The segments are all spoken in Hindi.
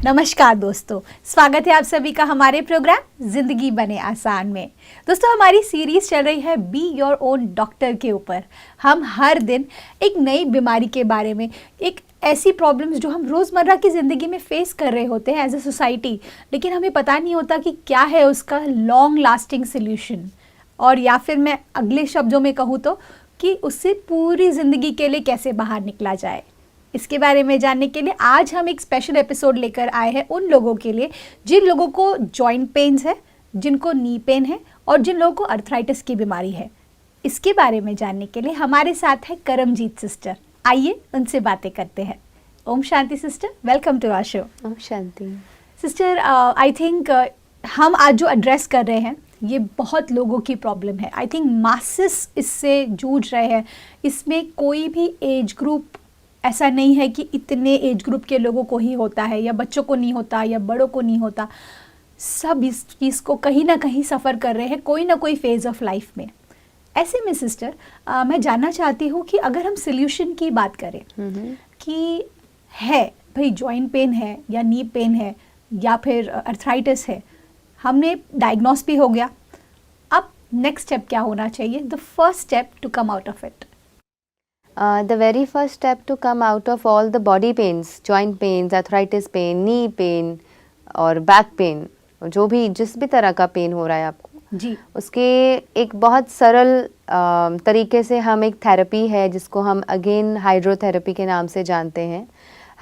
नमस्कार दोस्तों, स्वागत है आप सभी का हमारे प्रोग्राम जिंदगी बने आसान में। दोस्तों, हमारी सीरीज चल रही है बी योर ओन डॉक्टर के ऊपर। हम हर दिन एक नई बीमारी के बारे में, एक ऐसी प्रॉब्लम्स जो हम रोज़मर्रा की ज़िंदगी में फेस कर रहे होते हैं एज ए सोसाइटी, लेकिन हमें पता नहीं होता कि क्या है उसका लॉन्ग लास्टिंग सोल्यूशन, और या फिर मैं अगले शब्दों में कहूँ तो कि उससे पूरी ज़िंदगी के लिए कैसे बाहर निकला जाए। इसके बारे में जानने के लिए आज हम एक स्पेशल एपिसोड लेकर आए हैं उन लोगों के लिए जिन लोगों को जॉइंट पेन्स है, जिनको नी पेन है और जिन लोगों को अर्थराइटिस की बीमारी है। इसके बारे में जानने के लिए हमारे साथ है करमजीत सिस्टर। आइए उनसे बातें करते हैं। ओम शांति sister, welcome to our show. ओम शांति सिस्टर, आई थिंक हम आज जो एड्रेस कर रहे हैं ये बहुत लोगों की प्रॉब्लम है। आई थिंक मासेस इससे जूझ रहे हैं। इसमें कोई भी एज ग्रुप ऐसा नहीं है कि इतने एज ग्रुप के लोगों को ही होता है, या बच्चों को नहीं होता, या बड़ों को नहीं होता। सब इस चीज़ को कहीं ना कहीं सफ़र कर रहे हैं कोई ना कोई फेज़ ऑफ लाइफ में। ऐसे में सिस्टर, मैं जानना चाहती हूँ कि अगर हम सोल्यूशन की बात करें कि है भाई जॉइंट पेन है या नी पेन है या फिर अर्थराइटिस है, हमने डायग्नोस भी हो गया, अब नेक्स्ट स्टेप क्या होना चाहिए? The first step to come out of it. The very first step to come out of all the body pains, joint pains, arthritis pain, knee pain और back pain, जो भी जिस भी तरह का पेन हो रहा है आपको जी, उसके एक बहुत सरल तरीके से हम एक थेरेपी है जिसको हम अगेन हाइड्रोथेरेपी के नाम से जानते हैं।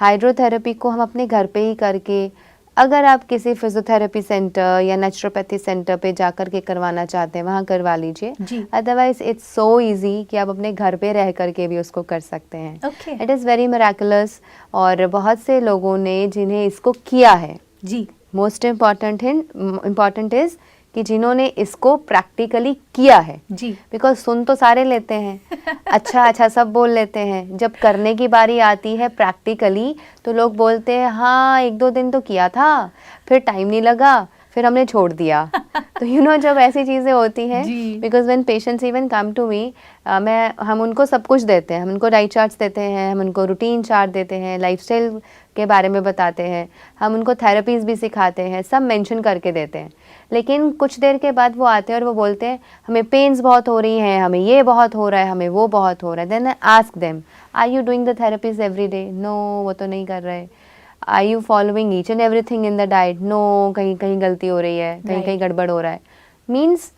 हाइड्रोथेरेपी को हम अपने घर पे ही करके, अगर आप किसी फिजियोथेरेपी सेंटर या नेचुरोपैथी सेंटर पे जा कर के करवाना चाहते हैं वहाँ करवा लीजिए। अदरवाइज इट्स सो इजी कि आप अपने घर पे रह करके भी उसको कर सकते हैं। It is very miraculous. और बहुत से लोगों ने जिन्हें इसको किया है जी, मोस्ट इम्पॉर्टेंट इज़ कि जिन्होंने इसको प्रैक्टिकली किया है जी, बिकॉज सुन तो सारे लेते हैं, अच्छा सब बोल लेते हैं, जब करने की बारी आती है प्रैक्टिकली तो लोग बोलते हैं हाँ 1-2 दिन तो किया था, फिर टाइम नहीं लगा, फिर हमने छोड़ दिया। तो जब ऐसी चीज़ें होती हैं, because when patients even come to me, हम उनको सब कुछ देते हैं, हम उनको डाइट चार्ट्स देते हैं, हम उनको रूटीन चार्ट देते हैं, लाइफस्टाइल के बारे में बताते हैं, हम उनको थेरेपीज़ भी सिखाते हैं, सब मेंशन करके देते हैं। लेकिन कुछ देर के बाद वो आते हैं और वो बोलते हैं हमें पेन्स बहुत हो रही हैं, हमें ये बहुत हो रहा है, हमें वो बहुत हो रहा है। Then I ask them, are you doing the therapies every day? No, वो तो नहीं कर रहे। Are you following each and everything in the diet? No, कहीं कहीं गलती हो रही है, कहीं कहीं गड़बड़ हो रहा है। मीन्स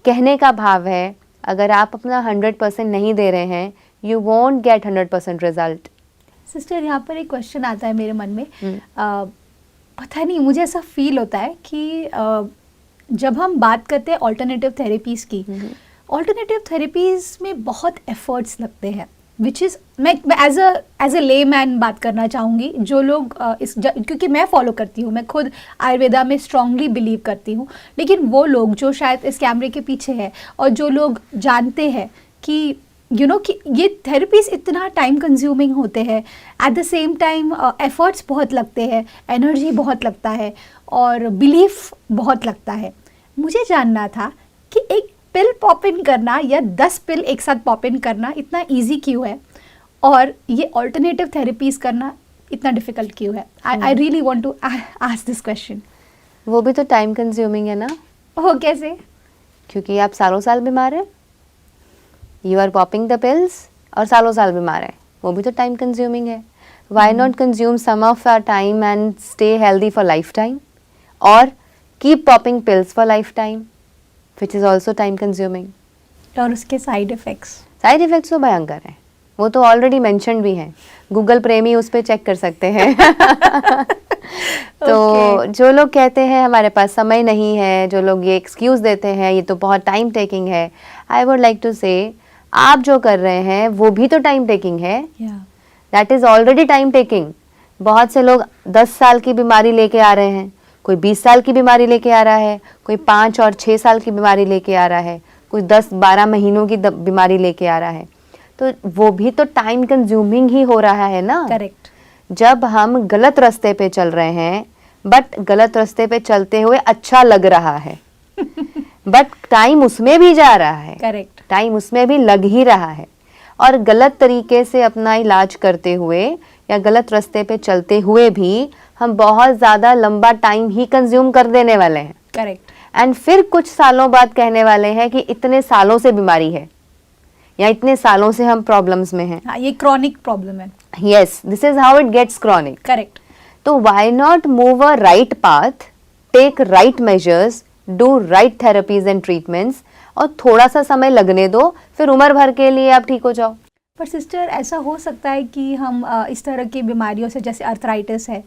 कहने का भाव है अगर आप अपना 100% नहीं दे रहे हैं, you won't get 100% result. Sister, यहाँ पर एक क्वेश्चन आता है मेरे मन में। पता नहीं, मुझे ऐसा फील होता है कि जब हम बात करते हैं ऑल्टरनेटिव थेरेपीज़ की, ऑल्टरनेटिव थेरेपीज़ में बहुत एफर्ट्स लगते हैं, विच इज़ मैं एज अ ले मैन बात करना चाहूँगी। जो लोग क्योंकि मैं फॉलो करती हूँ, मैं खुद आयुर्वेदा में स्ट्रांगली बिलीव करती हूँ, लेकिन वो लोग जो शायद इस कैमरे के पीछे है और जो लोग जानते हैं कि कि ये थेरेपीज़ इतना टाइम कंज्यूमिंग होते हैं, at the same time efforts बहुत लगते हैं, एनर्जी बहुत लगता है और बिलीफ बहुत लगता है। मुझे जानना था कि एक पिल पॉप इन करना या 10 पिल एक साथ पॉप इन करना इतना इजी क्यों है, और ये ऑल्टरनेटिव थेरेपीज़ करना इतना डिफ़िकल्ट क्यों है? I really want to ask this question. वो भी तो टाइम कंज्यूमिंग है ना। वो कैसे? क्योंकि आप सालों साल बीमार हैं, you are popping the pills और सालों साल बीमार है, वो भी तो टाइम कंज्यूमिंग है। Why not consume some of our time and stay healthy for life time, और keep popping pills for life time, which is also time consuming. और उसके साइड इफ़ेक्ट्स तो भयंकर हैं, वो तो ऑलरेडी मेंशन भी हैं, गूगल प्रेमी उस पर चेक कर सकते हैं। तो जो लोग कहते हैं हमारे पास समय नहीं है, जो लोग ये एक्सक्यूज़ देते हैं ये तो बहुत टाइम टेकिंग है, आई वुड लाइक टू से आप जो कर रहे हैं वो भी तो टाइम टेकिंग है। That is already time taking. बहुत से लोग 10 साल की बीमारी लेके आ रहे हैं, कोई 20 साल की बीमारी लेके आ रहा है, कोई 5 और 6 साल की बीमारी लेके आ रहा है, कोई 10-12 महीनों की बीमारी लेके आ रहा है, तो वो भी तो टाइम कंज्यूमिंग ही हो रहा है ना। करेक्ट। जब हम गलत रास्ते पे चल रहे हैं, बट गलत रास्ते पे चलते हुए अच्छा लग रहा है, बट टाइम उसमें भी जा रहा है, करेक्ट, टाइम उसमें भी लग ही रहा है, और गलत तरीके से अपना इलाज करते हुए या गलत रास्ते पे चलते हुए भी हम बहुत ज़्यादा लंबा टाइम ही कंज्यूम कर देने वाले हैं। करेक्ट। एंड फिर कुछ सालों बाद कहने वाले हैं कि इतने सालों से बीमारी है या इतने सालों से हम प्रॉब्लम्स में हैं। हाँ, ये क्रॉनिक प्रॉब्लम है। Yes, this is how it gets chronic. Correct. तो why not move a right path, take right measures, do right therapies and treatments, और थोड़ा सा समय लगने दो, फिर उम्र भर के लिए आप ठीक हो जाओ। पर सिस्टर, ऐसा हो सकता है कि हम इस तरह की बीमारियों से, जैसे अर्थराइटिस है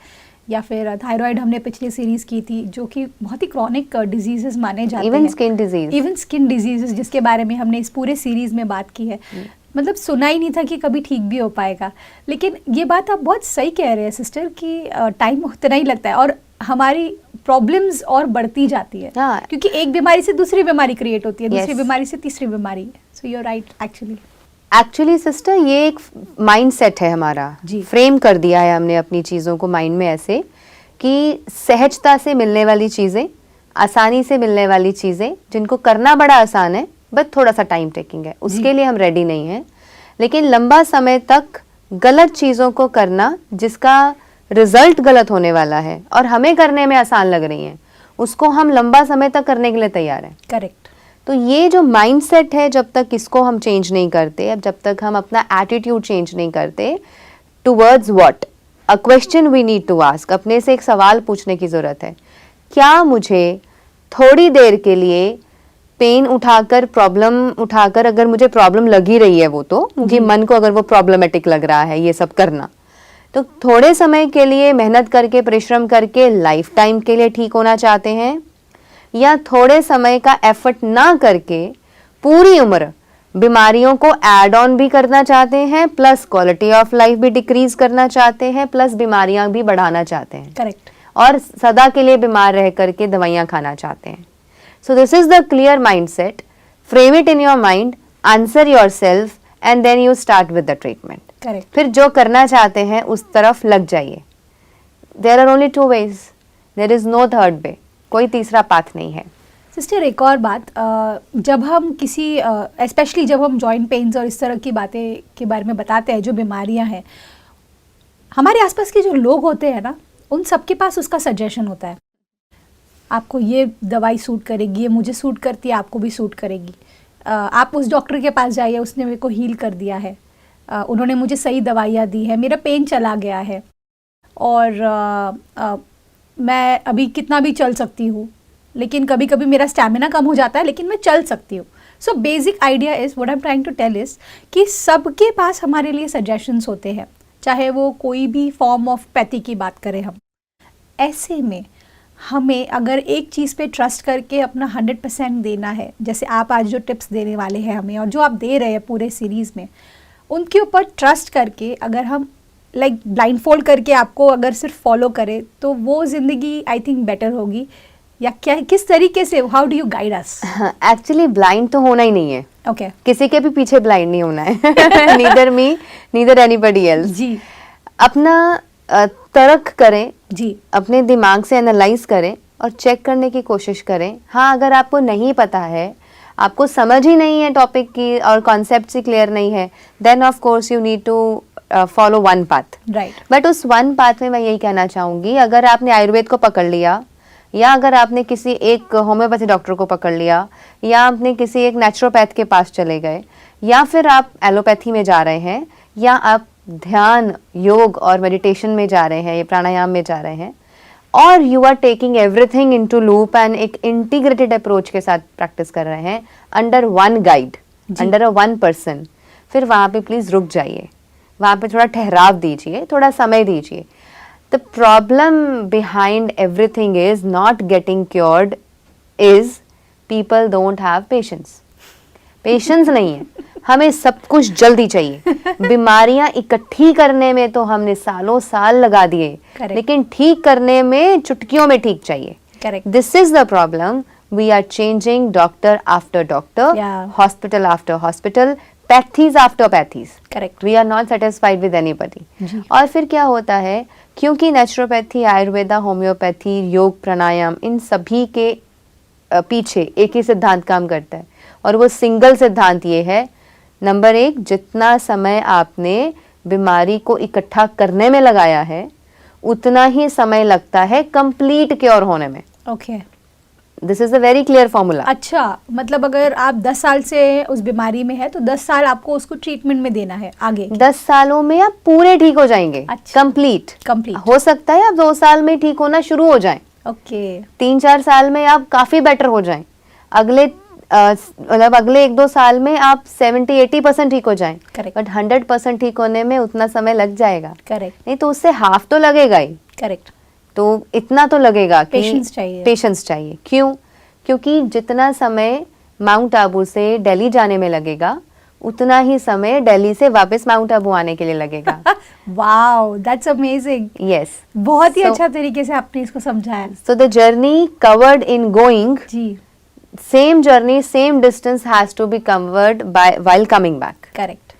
या फिर थायराइड, हमने पिछली सीरीज की थी, जो कि बहुत ही क्रॉनिक डिजीजेस माने जाते हैं। Even skin disease, even skin diseases, जिसके बारे में हमने इस पूरे सीरीज में बात की है। मतलब सुना ही नहीं था कि कभी ठीक भी हो पाएगा। लेकिन ये बात आप बहुत सही कह रहे हैं सिस्टर कि टाइम उतना ही लगता है और हमारी प्रॉब्लम्स और बढ़ती जाती है। हाँ। क्योंकि एक बीमारी से दूसरी बीमारी क्रिएट होती है, Yes. दूसरी बीमारी से तीसरी बीमारी। So you are right actually sister, ये एक माइंड सेट है हमारा। जी। फ्रेम कर दिया है हमने अपनी चीज़ों को माइंड में ऐसे कि सहजता से मिलने वाली चीज़ें, आसानी से मिलने वाली चीज़ें, जिनको करना बड़ा आसान है बट थोड़ा सा टाइम टेकिंग है, उसके लिए हम रेडी नहीं हैं। लेकिन लंबा समय तक गलत चीज़ों को करना, जिसका रिजल्ट गलत होने वाला है और हमें करने में आसान लग रही हैं, उसको हम लंबा समय तक करने के लिए तैयार हैं। करेक्ट। तो ये जो माइंडसेट है, जब तक इसको हम चेंज नहीं करते, अब जब तक हम अपना एटीट्यूड चेंज नहीं करते towards what, a question we need to ask, अपने से एक सवाल पूछने की ज़रूरत है। क्या मुझे थोड़ी देर के लिए पेन उठाकर, प्रॉब्लम उठाकर, अगर मुझे प्रॉब्लम लगी रही है, वो तो मुझे मन को अगर वो प्रॉब्लमेटिक लग रहा है ये सब करना, तो थोड़े समय के लिए मेहनत करके, परिश्रम करके लाइफ टाइम के लिए ठीक होना चाहते हैं, या थोड़े समय का एफर्ट ना करके पूरी उम्र बीमारियों को ऐड ऑन भी करना चाहते हैं, प्लस क्वालिटी ऑफ लाइफ भी डिक्रीज करना चाहते हैं, प्लस बीमारियां भी बढ़ाना चाहते हैं। करेक्ट। और सदा के लिए बीमार रह करके दवाइयां खाना चाहते हैं। So this is the clear mindset. Frame it in your mind, answer yourself, and then you start with the treatment. Correct. फिर जो करना चाहते हैं उस तरफ लग जाइए। There are only two ways, there is no third way, कोई तीसरा पाथ नहीं है। सिस्टर, एक और बात, जब हम किसी, स्पेशली जब हम जॉइंट पेन्स और इस तरह की बातें के बारे में बताते हैं, जो बीमारियां हैं, हमारे आसपास के जो लोग होते हैं ना, उन सबके पास उसका सजेशन होता है। आपको ये दवाई सूट करेगी, ये मुझे सूट करती है, आपको भी सूट करेगी। आप उस डॉक्टर के पास जाइए, उसने मेरे को हील कर दिया है, उन्होंने मुझे सही दवाइयाँ दी है, मेरा पेन चला गया है और मैं अभी कितना भी चल सकती हूँ, लेकिन कभी कभी मेरा स्टैमिना कम हो जाता है, लेकिन मैं चल सकती हूँ। So basic idea is, what I am trying to tell is कि सबके पास हमारे लिए सजेशंस होते हैं, चाहे वो कोई भी फॉर्म ऑफ पैथी की बात करें हम। ऐसे में हमें अगर एक चीज़ पे ट्रस्ट करके अपना 100% देना है, जैसे आप आज जो टिप्स देने वाले हैं हमें और जो आप दे रहे हैं पूरे सीरीज़ में, उनके ऊपर ट्रस्ट करके अगर हम लाइक ब्लाइंड फोल्ड करके आपको अगर सिर्फ फॉलो करें, तो वो ज़िंदगी आई थिंक बेटर होगी। या क्या, किस तरीके से, how do you guide us? Actually blind तो होना ही नहीं है। ओके। किसी के भी पीछे ब्लाइंड नहीं होना है। नीदर मी, नीदर एनीबडी एल्स। जी। अपना तरक करें जी। अपने दिमाग से एनालाइज करें और चेक करने की कोशिश करें। हाँ, अगर आपको नहीं पता है, आपको समझ ही नहीं है टॉपिक की और कॉन्सेप्ट ही क्लियर नहीं है, then of course you need to follow one path. Right. But उस वन पाथ में मैं यही कहना चाहूँगी, अगर आपने आयुर्वेद को पकड़ लिया, या अगर आपने किसी एक होम्योपैथी डॉक्टर को पकड़ लिया, या आपने किसी एक नेचुरोपैथ के पास चले गए, या फिर आप एलोपैथी में जा रहे हैं, या आप ध्यान, योग और मेडिटेशन में जा रहे हैं, ये प्राणायाम में जा रहे हैं, और you are taking everything into loop and एक इंटीग्रेटेड अप्रोच के साथ प्रैक्टिस कर रहे हैं under one guide, under a one person, फिर वहाँ पे प्लीज़ रुक जाइए, वहाँ पे थोड़ा ठहराव दीजिए, थोड़ा समय दीजिए। The problem behind everything is not getting cured is people don't have patience. Patience नहीं है, हमें सब कुछ जल्दी चाहिए। बीमारियां इकट्ठी करने में तो हमने सालों साल लगा दिए, लेकिन ठीक करने में चुटकियों में ठीक चाहिए। Correct. This is the problem. We are changing doctor after doctor, Yeah. hospital after hospital, pathies after pathies. Correct. We are not satisfied with anybody. और फिर क्या होता है, क्योंकि नेचुरोपैथी, आयुर्वेदा, होम्योपैथी, योग, प्राणायाम, इन सभी के पीछे एक ही सिद्धांत काम करता है, और वो सिंगल सिद्धांत ये है, नंबर 1, जितना समय आपने बीमारी को इकट्ठा करने में लगाया है उतना ही समय लगता है कंप्लीट क्योर होने में। Okay. This is a very clear formula. अच्छा, मतलब अगर आप 10 साल से उस बीमारी में है तो 10 साल आपको उसको ट्रीटमेंट में देना है आगे। 10 सालों में आप पूरे ठीक हो जाएंगे। अच्छा। कंप्लीट हो सकता है आप 2 साल में ठीक होना शुरू हो जाएं। ओके। 3-4 साल में आप काफी बेटर हो जाएं। अगले 1-2 साल में आप 70-80% ठीक हो जाएं। करेक्ट। बट 100% ठीक होने में उतना समय लग जाएगा। करेक्ट। नहीं तो उससे हाफ तो लगेगा ही। करेक्ट। तो इतना तो लगेगा कि पेशेंस चाहिए। क्यों? क्योंकि जितना समय माउंट आबू से दिल्ली जाने में लगेगा उतना ही समय दिल्ली से वापस माउंट आबू आने के लिए लगेगा। Wow, that's amazing. यस, बहुत ही अच्छा तरीके से आपने इसको समझाया। So the journey covered in going, जी, same journey same distance has to be covered by while coming back. Correct.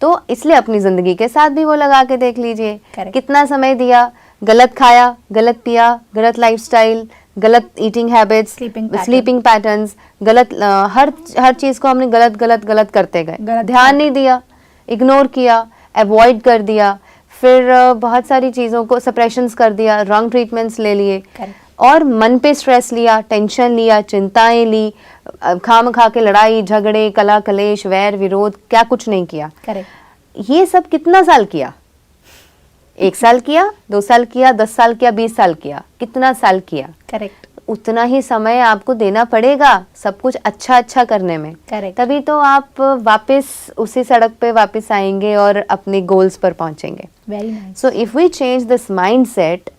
तो इसलिए अपनी जिंदगी के साथ भी वो लगा के देख लीजिए। Correct. कितना समय दिया, गलत खाया, गलत पिया, गलत लाइफस्टाइल, गलत ईटिंग हैबिट्स, स्लीपिंग पैटर्न्स, गलत हर चीज को हमने गलत करते गए। ध्यान नहीं दिया, इग्नोर किया, अवॉइड कर दिया, फिर बहुत सारी चीजों को सप्रेशंस कर दिया, रॉन्ग ट्रीटमेंट्स ले लिए। Correct. और मन पे स्ट्रेस लिया, टेंशन लिया, चिंताएं ली, खाम खा के लड़ाई झगड़े, कला कलेश, वैर विरोध, क्या कुछ नहीं किया। करेक्ट। ये सब कितना साल किया? 1 साल किया, 2 साल किया, 10 साल किया, 20 साल किया, कितना साल किया? करेक्ट। उतना ही समय आपको देना पड़ेगा सब कुछ अच्छा करने में। करेक्ट। तभी तो आप वापस उसी सड़क पे वापस आएंगे और अपने गोल्स पर पहुंचेंगे। Very nice. So if we change this mindset,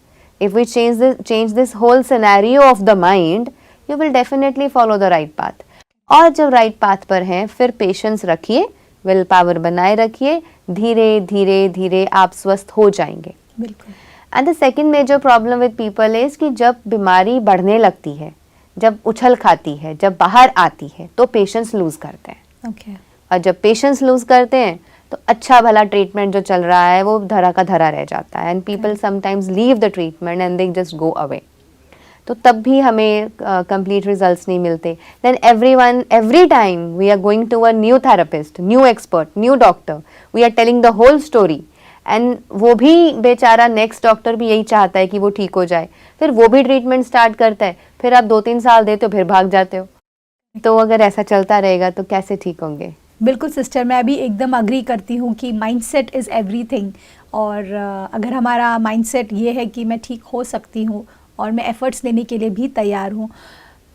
if we change this whole scenario of the mind, you will definitely follow the right path. और जब राइट पाथ पर हैं फिर पेशेंस रखिए, विल पावर बनाए रखिए, धीरे धीरे धीरे आप स्वस्थ हो जाएंगे। बिल्कुल। And the second major problem with people is कि जब बीमारी बढ़ने लगती है, जब उछल खाती है, जब बाहर आती है तो पेशेंस लूज करते हैं। ओके। और जब पेशेंस लूज करते हैं तो अच्छा भला ट्रीटमेंट जो चल रहा है वो धरा का धरा रह जाता है and people sometimes leave the treatment and they just go away. तो तब भी हमें कंप्लीट रिजल्ट्स नहीं मिलते। Then every time we are going to a new therapist, new expert, new doctor, we are telling the whole story and वो भी बेचारा नेक्स्ट डॉक्टर भी यही चाहता है कि वो ठीक हो जाए, फिर वो भी ट्रीटमेंट स्टार्ट करता है, फिर आप 2-3 साल देते हो फिर भाग जाते हो। तो अगर ऐसा चलता रहेगा तो कैसे ठीक होंगे? बिल्कुल सिस्टर, मैं भी एकदम अग्री करती हूँ कि माइंडसेट इज़ एवरीथिंग। और अगर हमारा माइंडसेट ये है कि मैं ठीक हो सकती हूँ और मैं एफ़र्ट्स लेने के लिए भी तैयार हूँ,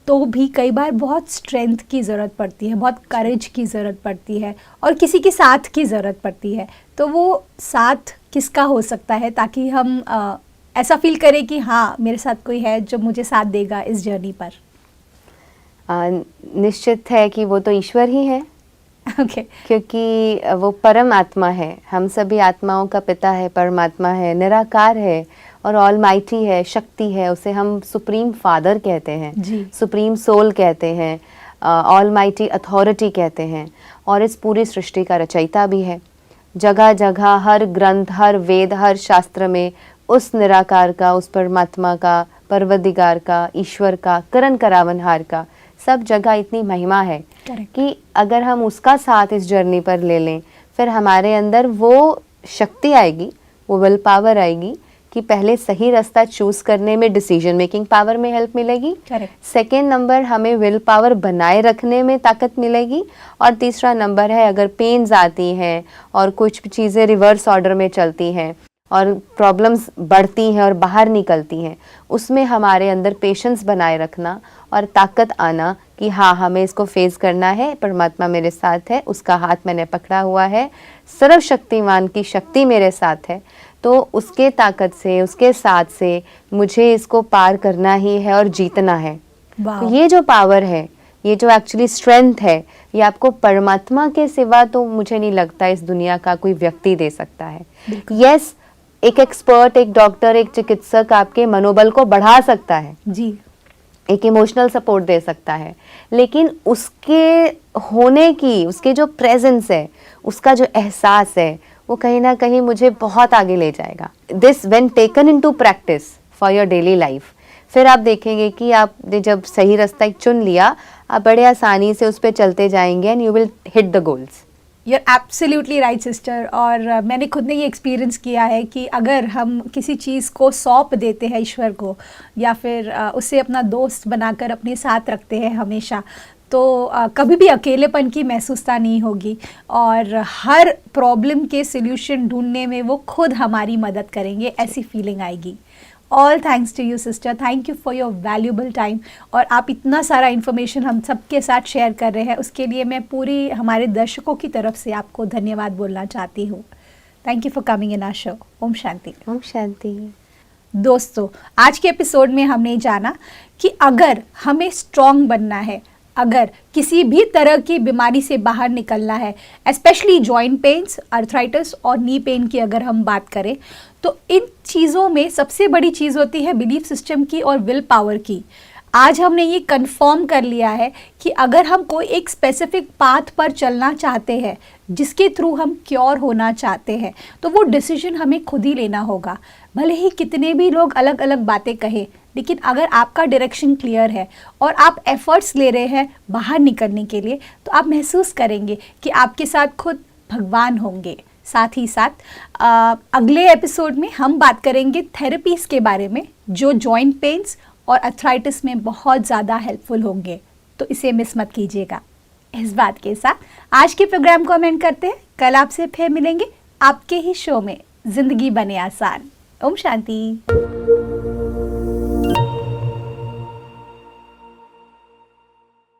तो भी कई बार बहुत स्ट्रेंथ की ज़रूरत पड़ती है, बहुत करेज की ज़रूरत पड़ती है और किसी के साथ की ज़रूरत पड़ती है। तो वो साथ किसका हो सकता है ताकि हम ऐसा फील करें कि हाँ, मेरे साथ कोई है जो मुझे साथ देगा इस जर्नी पर? निश्चित है कि वो तो ईश्वर ही है। Okay. क्योंकि वो परम आत्मा है, हम सभी आत्माओं का पिता है, परमात्मा है, निराकार है और ऑलमाइटी है, शक्ति है। उसे हम सुप्रीम फादर कहते हैं, सुप्रीम सोल कहते हैं, ऑलमाइटी अथॉरिटी कहते हैं और इस पूरी सृष्टि का रचयिता भी है। जगह जगह हर ग्रंथ, हर वेद, हर शास्त्र में उस निराकार का, उस परमात्मा का, परवदिगार का, ईश्वर का, करण करावनहार का सब जगह इतनी महिमा है कि अगर हम उसका साथ इस जर्नी पर ले लें फिर हमारे अंदर वो शक्ति आएगी, वो विल पावर आएगी कि पहले सही रास्ता चूज करने में, डिसीजन मेकिंग पावर में हेल्प मिलेगी। सेकेंड नंबर हमें विल पावर बनाए रखने में ताकत मिलेगी और तीसरा नंबर है अगर पेन्स आती हैं और कुछ चीज़ें रिवर्स ऑर्डर में चलती हैं और प्रॉब्लम्स बढ़ती हैं और बाहर निकलती हैं, उसमें हमारे अंदर पेशेंस बनाए रखना और ताकत आना कि हाँ, हमें इसको फेस करना है, परमात्मा मेरे साथ है, उसका हाथ मैंने पकड़ा हुआ है, सर्वशक्तिमान की शक्ति मेरे साथ है, तो उसके ताकत से, उसके साथ से मुझे इसको पार करना ही है और जीतना है। तो ये जो पावर है, ये जो एक्चुअली स्ट्रेंथ है, ये आपको परमात्मा के सिवा तो मुझे नहीं लगता इस दुनिया का कोई व्यक्ति दे सकता है। यस, एक एक्सपर्ट, एक डॉक्टर, एक चिकित्सक आपके मनोबल को बढ़ा सकता है जी, एक इमोशनल सपोर्ट दे सकता है, लेकिन उसके होने की, उसके जो प्रेजेंस है, उसका जो एहसास है, वो कहीं ना कहीं मुझे बहुत आगे ले जाएगा। This when taken into practice for your daily life, फिर आप देखेंगे कि आपने जब सही रास्ता चुन लिया, आप बड़े आसानी से उस पर चलते जाएंगे and you will hit the goals You're absolutely right sister. और मैंने खुद ने ये एक्सपीरियंस किया है कि अगर हम किसी चीज़ को सौंप देते हैं ईश्वर को, या फिर उसे अपना दोस्त बनाकर अपने साथ रखते हैं हमेशा, तो कभी भी अकेलेपन की महसूसता नहीं होगी, और हर प्रॉब्लम के सल्यूशन ढूंढने में वो खुद हमारी मदद करेंगे, ऐसी फीलिंग आएगी। All thanks to you sister, thank you for your valuable time. और आप इतना सारा इन्फॉर्मेशन हम सबके साथ शेयर कर रहे हैं, उसके लिए मैं पूरी हमारे दर्शकों की तरफ से आपको धन्यवाद बोलना चाहती हूँ। Thank you for coming in our show. ओम शांति। ओम शांति। दोस्तों, आज के एपिसोड में हमने जाना कि अगर हमें स्ट्रॉन्ग बनना है, अगर किसी भी तरह की बीमारी से बाहर निकलना है, स्पेशली जॉइंट पेन्स, अर्थराइटिस और नी पेन की अगर हम बात करें, तो इन चीज़ों में सबसे बड़ी चीज़ होती है बिलीफ सिस्टम की और विल पावर की। आज हमने ये कंफर्म कर लिया है कि अगर हम कोई एक स्पेसिफिक पाथ पर चलना चाहते हैं, जिसके थ्रू हम क्योर होना चाहते हैं, तो वो डिसीजन हमें खुद ही लेना होगा। भले ही कितने भी लोग अलग अलग बातें कहें, लेकिन अगर आपका डायरेक्शन क्लियर है और आप एफर्ट्स ले रहे हैं बाहर निकलने के लिए, तो आप महसूस करेंगे कि आपके साथ खुद भगवान होंगे। साथ ही साथ अगले एपिसोड में हम बात करेंगे थेरेपीज के बारे में, जो जॉइंट पेन्स और अर्थराइटिस में बहुत ज़्यादा हेल्पफुल होंगे, तो इसे मिस मत कीजिएगा। इस बात के साथ आज के प्रोग्राम को हम एंड करते हैं। कल आपसे फिर मिलेंगे आपके ही शो में, जिंदगी बने आसान। ओम शांति।